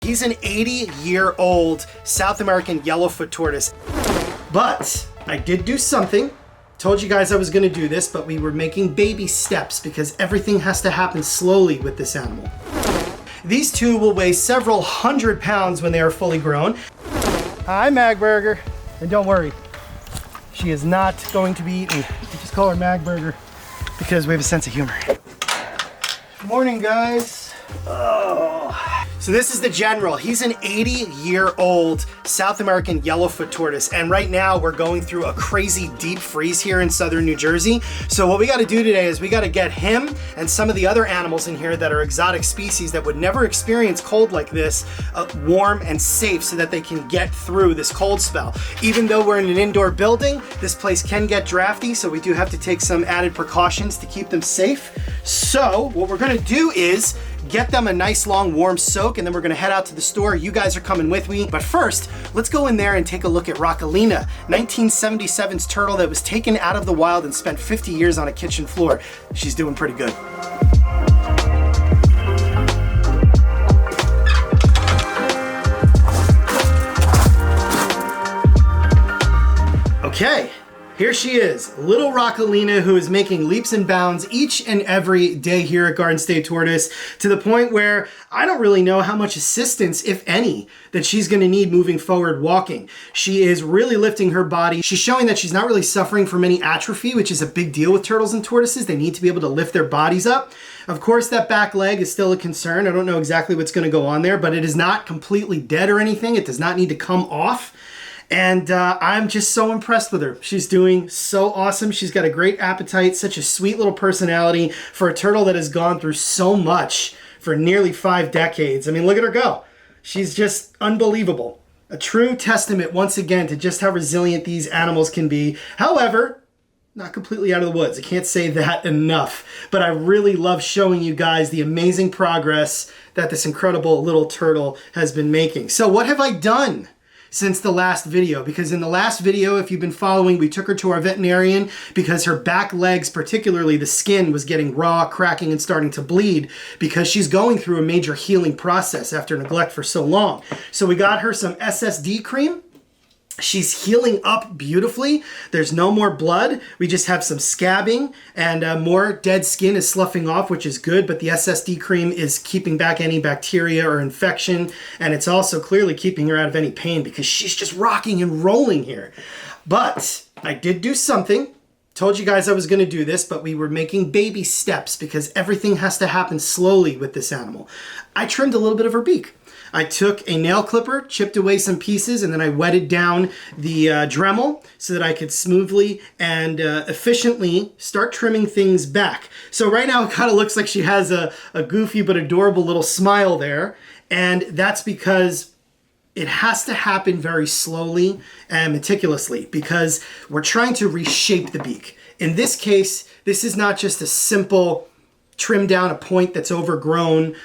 He's an 80-year-old South American yellowfoot tortoise. But I did do something. Told you guys I was gonna do this, but we were making baby steps because everything has to happen slowly with this animal. These two will weigh several hundred pounds when they are fully grown. Hi, Magburger. And don't worry, she is not going to be eaten. We just call her Magburger because we have a sense of humor. Good morning, guys. Oh. So this is the general. He's an 80-year-old South American yellowfoot tortoise, and right now we're going through a crazy deep freeze here in southern New Jersey. So what we got to do today is we got to get him and some of the other animals in here that are exotic species that would never experience cold like this warm and safe so that they can get through this cold spell. Even though we're in an indoor building, this place can get drafty, so we do have to take some added precautions to keep them safe. So what we're going to do is get them a nice long warm soak, and then we're gonna head out to the store. You guys are coming with me. But first, let's go in there and take a look at Rockalina, 1977's turtle that was taken out of the wild and spent 50 years on a kitchen floor. She's doing pretty good. Okay. Here she is, little Rockalina, who is making leaps and bounds each and every day here at Garden State Tortoise, to the point where I don't really know how much assistance, if any, that she's gonna need moving forward walking. She is really lifting her body. She's showing that she's not really suffering from any atrophy, which is a big deal with turtles and tortoises. They need to be able to lift their bodies up. Of course, that back leg is still a concern. I don't know exactly what's gonna go on there, but it is not completely dead or anything. It does not need to come off. And I'm just so impressed with her. She's doing so awesome. She's got a great appetite, such a sweet little personality for a turtle that has gone through so much for nearly 5 decades. I mean, look at her go. She's just unbelievable. A true testament, once again, to just how resilient these animals can be. However, not completely out of the woods. I can't say that enough. But I really love showing you guys the amazing progress that this incredible little turtle has been making. So what have I done since the last video? Because in the last video, if you've been following, we took her to our veterinarian because her back legs, particularly the skin, was getting raw, cracking, and starting to bleed because she's going through a major healing process after neglect for so long. So we got her some SSD cream. She's healing up beautifully. There's no more blood. We just have some scabbing, and more dead skin is sloughing off, which is good, but the SSD cream is keeping back any bacteria or infection, and it's also clearly keeping her out of any pain because she's just rocking and rolling here. But I did do something. Told you guys I was gonna do this, but we were making baby steps because everything has to happen slowly with this animal. I trimmed a little bit of her beak. I took a nail clipper, chipped away some pieces, and then I wetted down the Dremel so that I could smoothly and efficiently start trimming things back. So right now it kind of looks like she has a goofy but adorable little smile there, and that's because it has to happen very slowly and meticulously because we're trying to reshape the beak. In this case, this is not just a simple trim down a point that's overgrown.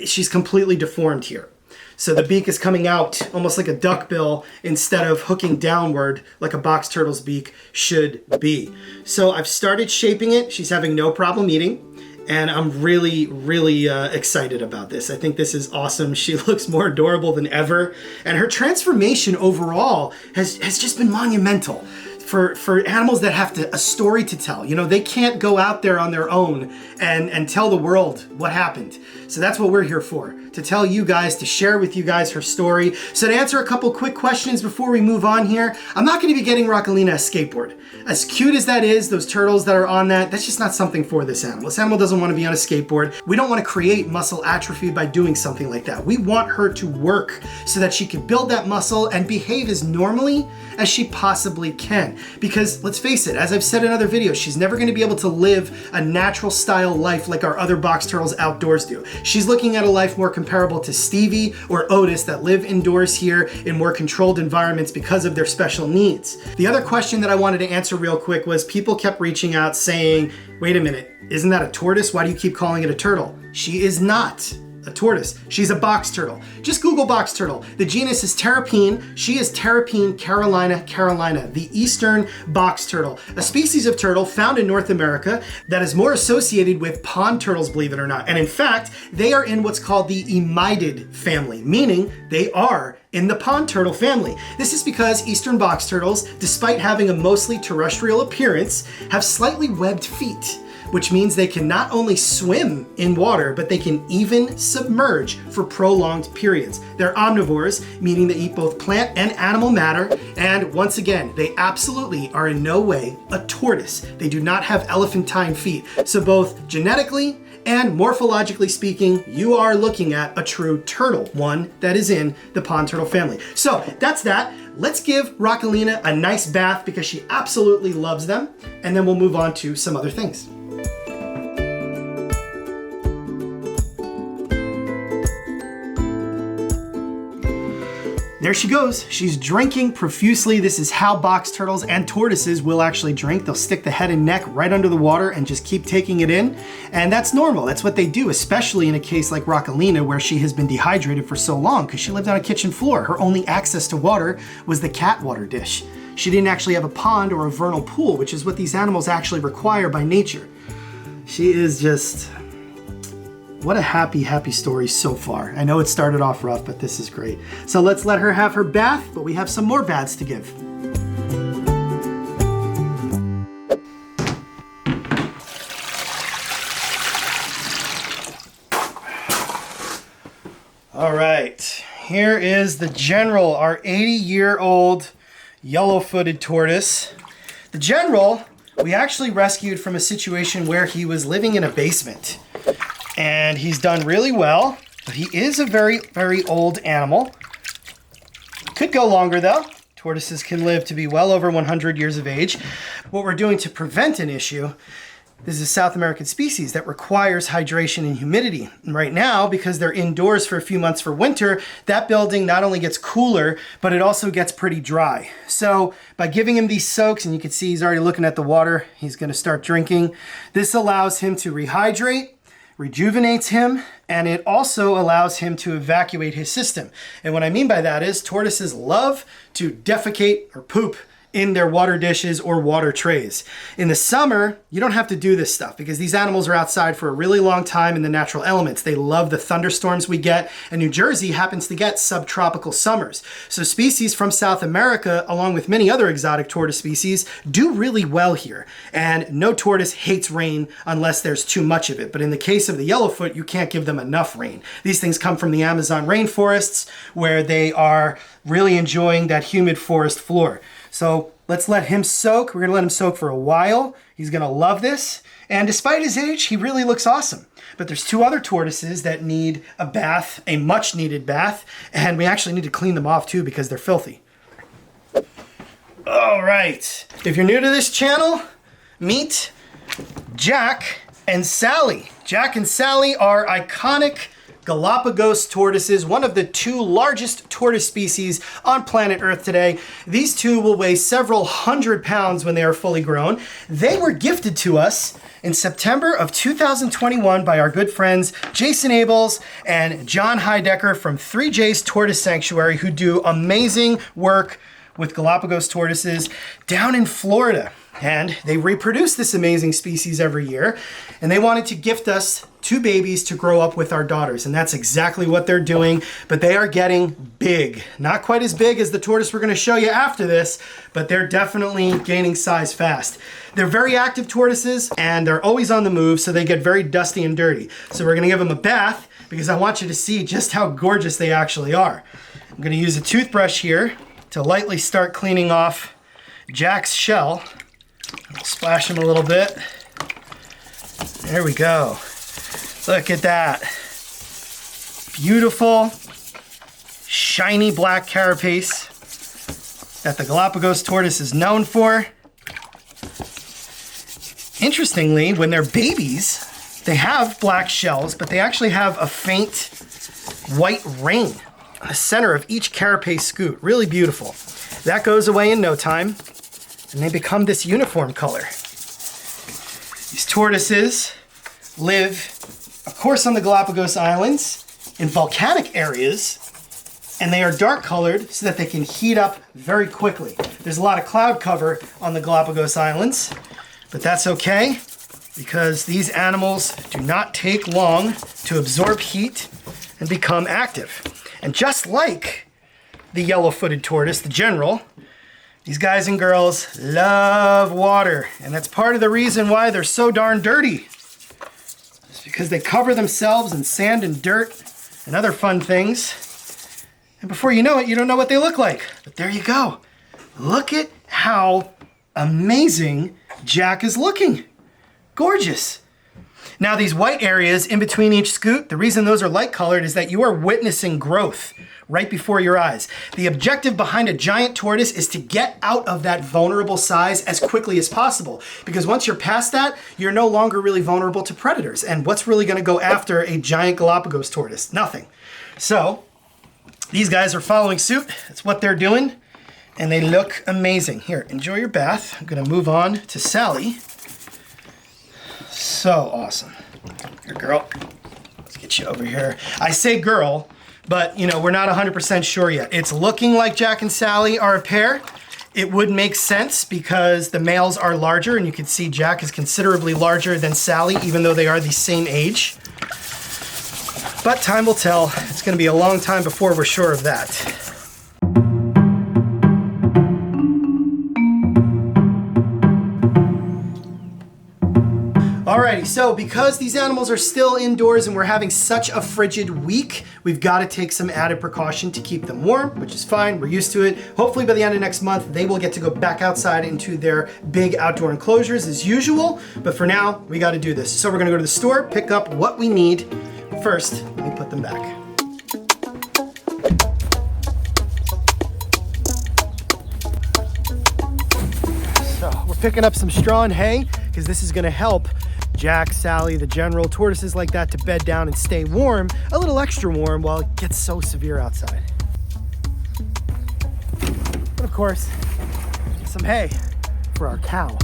She's completely deformed here. So the beak is coming out almost like a duckbill instead of hooking downward like a box turtle's beak should be. So I've started shaping it. She's having no problem eating. And I'm really, really excited about this. I think this is awesome. She looks more adorable than ever. And her transformation overall has just been monumental. For animals that have a story to tell. You know, they can't go out there on their own and tell the world what happened. So that's what we're here for, to tell you guys, to share with you guys her story. So to answer a couple quick questions before we move on here, I'm not gonna be getting Rockalina a skateboard. As cute as that is, those turtles that are on that's just not something for this animal. This animal doesn't wanna be on a skateboard. We don't wanna create muscle atrophy by doing something like that. We want her to work so that she can build that muscle and behave as normally as she possibly can. Because let's face it, as I've said in other videos, she's never gonna be able to live a natural style life like our other box turtles outdoors do. She's looking at a life more comparable to Stevie or Otis that live indoors here in more controlled environments because of their special needs. The other question that I wanted to answer real quick was people kept reaching out saying, wait a minute, isn't that a tortoise? Why do you keep calling it a turtle? She is not a tortoise. She's a box turtle. Just Google box turtle. The genus is Terrapene. She is Terrapene carolina, the eastern box turtle, a species of turtle found in North America that is more associated with pond turtles, believe it or not. And in fact, they are in what's called the Emydid family, meaning they are in the pond turtle family. This is because eastern box turtles, despite having a mostly terrestrial appearance, have slightly webbed feet, which means they can not only swim in water, but they can even submerge for prolonged periods. They're omnivores, meaning they eat both plant and animal matter. And once again, they absolutely are in no way a tortoise. They do not have elephantine feet. So both genetically and morphologically speaking, you are looking at a true turtle, one that is in the pond turtle family. So that's that. Let's give Rockalina a nice bath because she absolutely loves them. And then we'll move on to some other things. There she goes. She's drinking profusely. This is how box turtles and tortoises will actually drink. They'll stick the head and neck right under the water and just keep taking it in. And that's normal. That's what they do, especially in a case like Rockalina, where she has been dehydrated for so long because she lived on a kitchen floor. Her only access to water was the cat water dish. She didn't actually have a pond or a vernal pool, which is what these animals actually require by nature. She is just... what a happy, happy story so far. I know it started off rough, but this is great. So let's let her have her bath, but we have some more baths to give. All right, here is the General, our 80-year-old yellow-footed tortoise. The General, we actually rescued from a situation where he was living in a basement. And he's done really well, but he is a very, very old animal. Could go longer though. Tortoises can live to be well over 100 years of age. What we're doing to prevent an issue, this is a South American species that requires hydration and humidity. And right now, because they're indoors for a few months for winter, that building not only gets cooler, but it also gets pretty dry. So by giving him these soaks, and you can see he's already looking at the water, he's gonna start drinking. This allows him to rehydrate, rejuvenates him, and it also allows him to evacuate his system. And what I mean by that is tortoises love to defecate or poop in their water dishes or water trays. In the summer, you don't have to do this stuff because these animals are outside for a really long time in the natural elements. They love the thunderstorms we get, and New Jersey happens to get subtropical summers. So species from South America, along with many other exotic tortoise species, do really well here. And no tortoise hates rain unless there's too much of it. But in the case of the yellowfoot, you can't give them enough rain. These things come from the Amazon rainforests where they are really enjoying that humid forest floor. So let's let him soak. We're gonna let him soak for a while. He's gonna love this. And despite his age, he really looks awesome. But there's two other tortoises that need a bath, a much needed bath. And we actually need to clean them off too because they're filthy. All right. If you're new to this channel, meet Jack and Sally. Jack and Sally are iconic Galapagos tortoises, one of the two largest tortoise species on planet Earth today. These two will weigh several hundred pounds when they are fully grown. They were gifted to us in September of 2021 by our good friends Jason Abels and John Heidecker from 3J's Tortoise Sanctuary, who do amazing work with Galapagos tortoises down in Florida. And they reproduce this amazing species every year. And they wanted to gift us two babies to grow up with our daughters. And that's exactly what they're doing. But they are getting big. Not quite as big as the tortoise we're going to show you after this, but they're definitely gaining size fast. They're very active tortoises and they're always on the move, so they get very dusty and dirty. So we're going to give them a bath because I want you to see just how gorgeous they actually are. I'm going to use a toothbrush here to lightly start cleaning off Jack's shell. I'll splash him a little bit. There we go. Look at that. Beautiful, shiny black carapace that the Galapagos tortoise is known for. Interestingly, when they're babies, they have black shells, but they actually have a faint white ring on the center of each carapace scoot. Really beautiful. That goes away in no time, and they become this uniform color. These tortoises live, of course, on the Galapagos Islands, in volcanic areas, and they are dark colored so that they can heat up very quickly. There's a lot of cloud cover on the Galapagos Islands, but that's okay because these animals do not take long to absorb heat and become active. And just like the yellow-footed tortoise, the general, these guys and girls love water, and that's part of the reason why they're so darn dirty. It's because they cover themselves in sand and dirt and other fun things. And before you know it, you don't know what they look like. But there you go. Look at how amazing Jack is looking. Gorgeous. Now these white areas in between each scoot, the reason those are light colored is that you are witnessing growth right before your eyes. The objective behind a giant tortoise is to get out of that vulnerable size as quickly as possible. Because once you're past that, you're no longer really vulnerable to predators. And what's really gonna go after a giant Galapagos tortoise? Nothing. So these guys are following suit. That's what they're doing. And they look amazing. Here, enjoy your bath. I'm gonna move on to Sally. So awesome. Here, girl. Let's get you over here. I say girl, but you know, we're not 100% sure yet. It's looking like Jack and Sally are a pair. It would make sense because the males are larger, and you can see Jack is considerably larger than Sally, even though they are the same age. But time will tell. It's gonna be a long time before we're sure of that. Alrighty, so because these animals are still indoors and we're having such a frigid week, we've got to take some added precaution to keep them warm, which is fine, we're used to it. Hopefully by the end of next month, they will get to go back outside into their big outdoor enclosures as usual, but for now, we got to do this. So we're gonna go to the store, pick up what we need. First, let me put them back. So we're picking up some straw and hay because this is gonna help Jack, Sally, the general, tortoises like that to bed down and stay warm, a little extra warm while it gets so severe outside. And of course, some hay for our cow.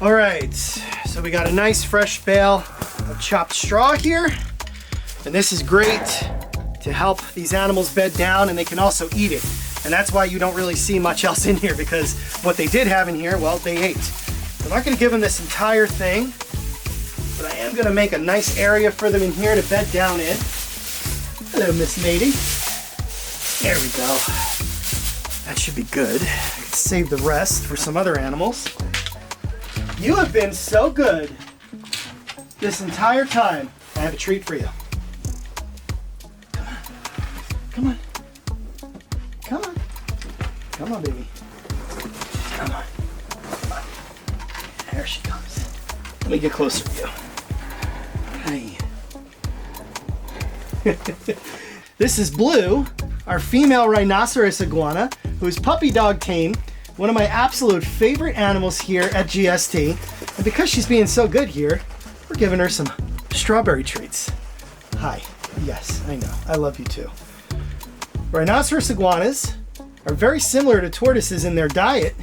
All right, so we got a nice fresh bale of chopped straw here. And this is great to help these animals bed down, and they can also eat it. And that's why you don't really see much else in here, because what they did have in here, well, they ate. I'm not gonna give them this entire thing, but I am gonna make a nice area for them in here to bed down in. Hello, Miss Matey. There we go. That should be good. I can save the rest for some other animals. You have been so good this entire time. I have a treat for you. Come on. Come on. Come on, baby. Come on. There she comes. Let me get closer to you. Hi. This is Blue, our female rhinoceros iguana, who's puppy dog tamed. One of my absolute favorite animals here at GST. And because she's being so good here, we're giving her some strawberry treats. Hi. Yes, I know. I love you too. Rhinoceros iguanas are very similar to tortoises in their diet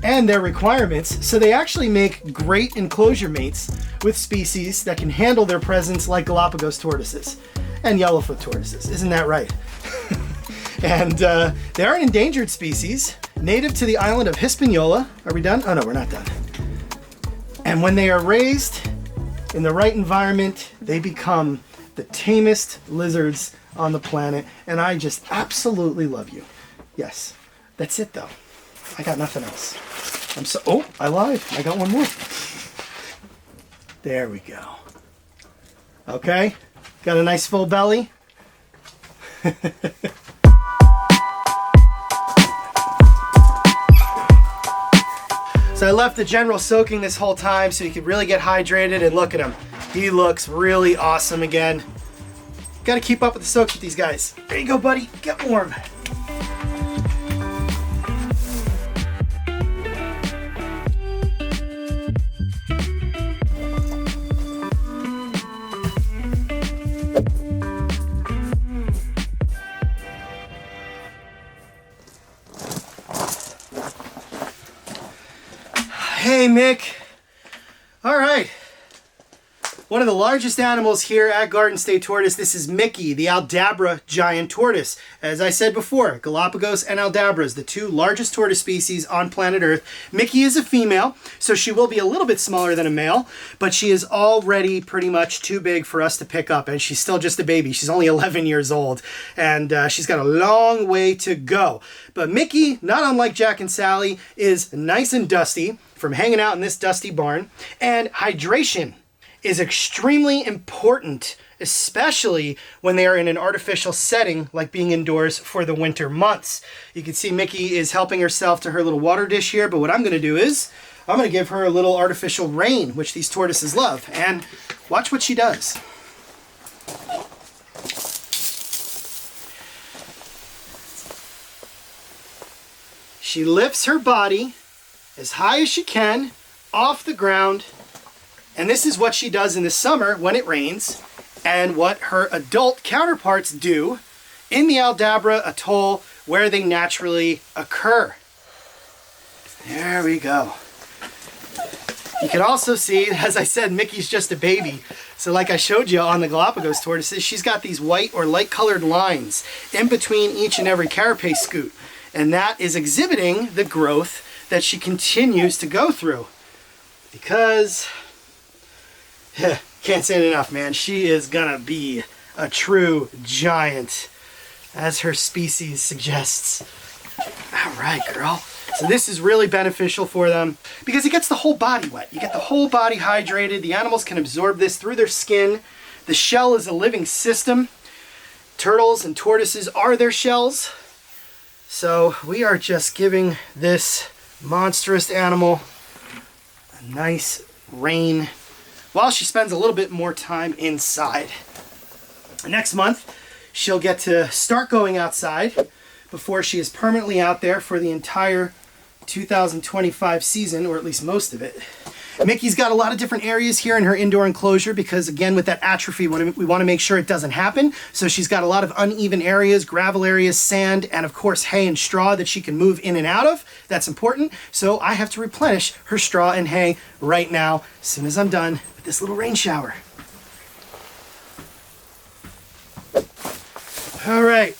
and their requirements, so they actually make great enclosure mates with species that can handle their presence like Galapagos tortoises and yellowfoot tortoises. Isn't that right? And they are an endangered species, native to the island of Hispaniola. Are we done? Oh no, we're not done. And when they are raised in the right environment, they become the tamest lizards on the planet. And I just absolutely love you. Yes, that's it though. I got nothing else. Oh, I lied. I got one more. There we go. Okay, got a nice full belly. So I left the general soaking this whole time so he could really get hydrated, and look at him. He looks really awesome again. Gotta keep up with the soaks with these guys. There you go, buddy. Get warm. Hey, Mick. All right. One of the largest animals here at Garden State Tortoise. This is Mickey, the Aldabra giant tortoise. As I said before, Galapagos and Aldabras, the two largest tortoise species on planet Earth. Mickey is a female, so she will be a little bit smaller than a male, but she is already pretty much too big for us to pick up, and she's still just a baby. She's only 11 years old, and she's got a long way to go. But Mickey, not unlike Jack and Sally, is nice and dusty from hanging out in this dusty barn, and hydration is extremely important, especially when they are in an artificial setting like being indoors for the winter months. You can see Mickey is helping herself to her little water dish here, but what I'm going to do is I'm going to give her a little artificial rain, which these tortoises love, and watch what she does. She lifts her body as high as she can off the ground. And this is what she does in the summer when it rains, and what her adult counterparts do in the Aldabra atoll where they naturally occur. There we go. You can also see, as I said, Mickey's just a baby. So like I showed you on the Galapagos tortoises, she's got these white or light colored lines in between each and every carapace scoot. And that is exhibiting the growth that she continues to go through. Because can't say it enough, man. She is gonna be a true giant, as her species suggests. All right, girl. So this is really beneficial for them because it gets the whole body wet. You get the whole body hydrated. The animals can absorb this through their skin. The shell is a living system. Turtles and tortoises are their shells. So we are just giving this monstrous animal a nice rain while she spends a little bit more time inside. Next month, she'll get to start going outside before she is permanently out there for the entire 2025 season, or at least most of it. Mickey's got a lot of different areas here in her indoor enclosure because, again, with that atrophy, we want to make sure it doesn't happen. So she's got a lot of uneven areas, gravel areas, sand, and of course hay and straw that she can move in and out of. That's important. So I have to replenish her straw and hay right now as soon as I'm done with this little rain shower. All right.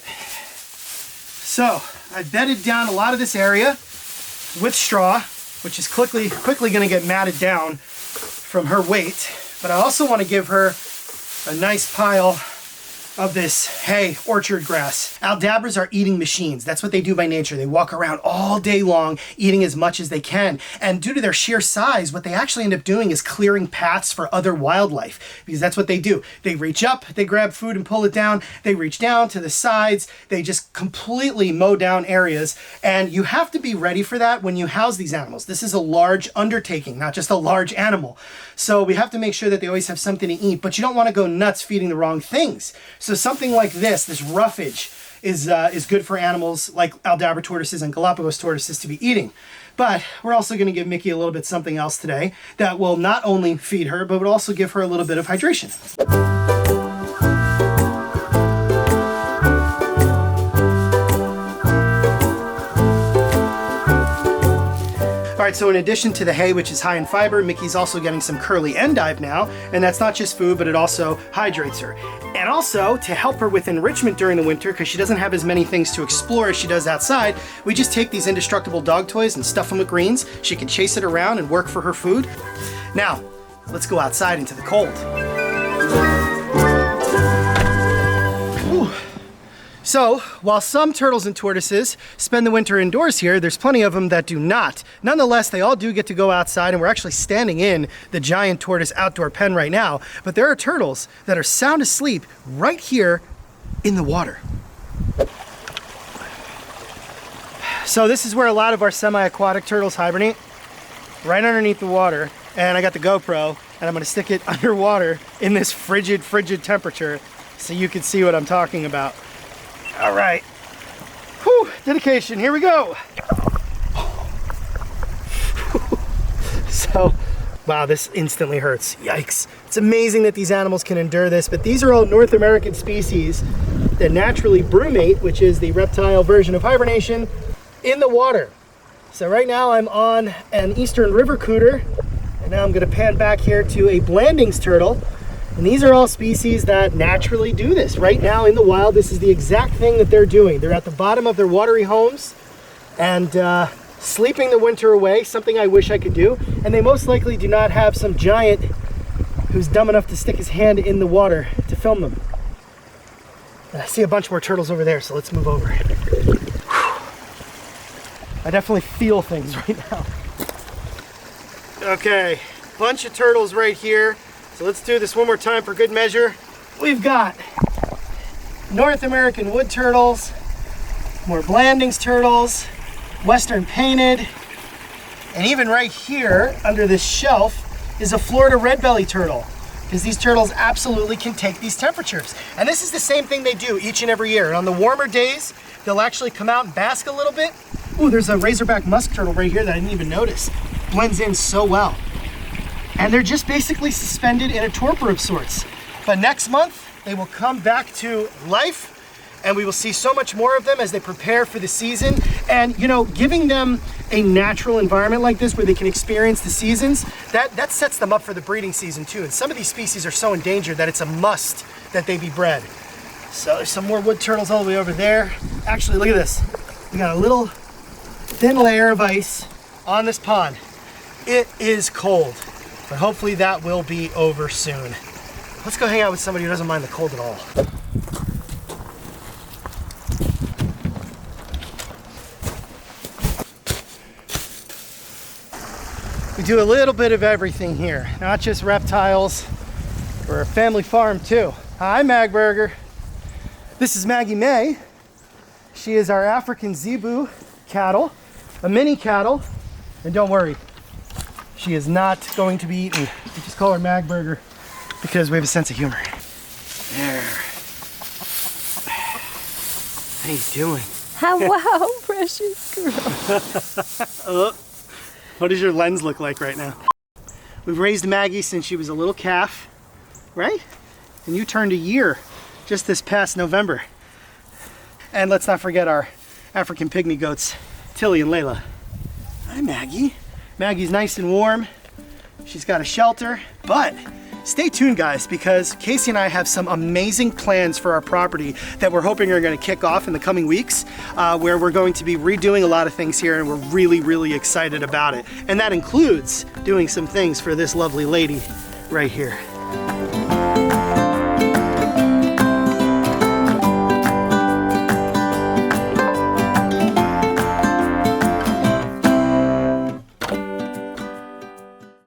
So I bedded down a lot of this area with straw, which is quickly going to get matted down from her weight. But I also want to give her a nice pile of this hay orchard grass. Aldabras are eating machines. That's what they do by nature. They walk around all day long eating as much as they can. And due to their sheer size, what they actually end up doing is clearing paths for other wildlife, because that's what they do. They reach up, they grab food and pull it down. They reach down to the sides. They just completely mow down areas. And you have to be ready for that when you house these animals. This is a large undertaking, not just a large animal. So we have to make sure that they always have something to eat, but you don't want to go nuts feeding the wrong things. So something like this roughage, is good for animals like Aldabra tortoises and Galapagos tortoises to be eating. But we're also going to give Mickey a little bit something else today that will not only feed her, but will also give her a little bit of hydration. All right, so in addition to the hay, which is high in fiber, Mickey's also getting some curly endive now, and that's not just food, but it also hydrates her. And also, to help her with enrichment during the winter, because she doesn't have as many things to explore as she does outside, we just take these indestructible dog toys and stuff them with greens. She can chase it around and work for her food. Now, let's go outside into the cold. Whew. So, while some turtles and tortoises spend the winter indoors here, there's plenty of them that do not. Nonetheless, they all do get to go outside, and we're actually standing in the giant tortoise outdoor pen right now. But there are turtles that are sound asleep right here in the water. So this is where a lot of our semi-aquatic turtles hibernate, right underneath the water. And I got the GoPro, and I'm gonna stick it underwater in this frigid temperature so you can see what I'm talking about. All right, whew, dedication, here we go. So, wow, this instantly hurts, yikes. It's amazing that these animals can endure this, but these are all North American species that naturally brumate, which is the reptile version of hibernation, in the water. So right now I'm on an eastern river cooter, and now I'm going to pan back here to a Blandings turtle. And these are all species that naturally do this. Right now in the wild, this is the exact thing that they're doing. They're at the bottom of their watery homes and sleeping the winter away, something I wish I could do. And they most likely do not have some giant who's dumb enough to stick his hand in the water to film them. And I see a bunch more turtles over there, so let's move over. I definitely feel things right now. Okay, bunch of turtles right here. So let's do this one more time for good measure. We've got North American wood turtles, more Blandings turtles, Western painted, and even right here under this shelf is a Florida red belly turtle, because these turtles absolutely can take these temperatures. And this is the same thing they do each and every year. And on the warmer days, they'll actually come out and bask a little bit. Ooh, there's a razorback musk turtle right here that I didn't even notice. Blends in so well. And they're just basically suspended in a torpor of sorts. But next month, they will come back to life, and we will see so much more of them as they prepare for the season. And you know, giving them a natural environment like this where they can experience the seasons, that sets them up for the breeding season too. And some of these species are so endangered that it's a must that they be bred. So there's some more wood turtles all the way over there. Actually, look at this. We got a little thin layer of ice on this pond. It is cold, but hopefully that will be over soon. Let's go hang out with somebody who doesn't mind the cold at all. We do a little bit of everything here, not just reptiles. We're a family farm too. Hi, Magburger. This is Maggie May. She is our African zebu cattle, a mini cattle, and don't worry, she is not going to be eaten. We just call her Magburger because we have a sense of humor. There. How you doing? Wow, precious girl. What does your lens look like right now? We've raised Maggie since she was a little calf, right? And you turned a year just this past November. And let's not forget our African pygmy goats, Tilly and Layla. Hi, Maggie. Maggie's nice and warm. She's got a shelter, but stay tuned, guys, because Casey and I have some amazing plans for our property that we're hoping are going to kick off in the coming weeks, where we're going to be redoing a lot of things here, and we're really, really excited about it. And that includes doing some things for this lovely lady right here.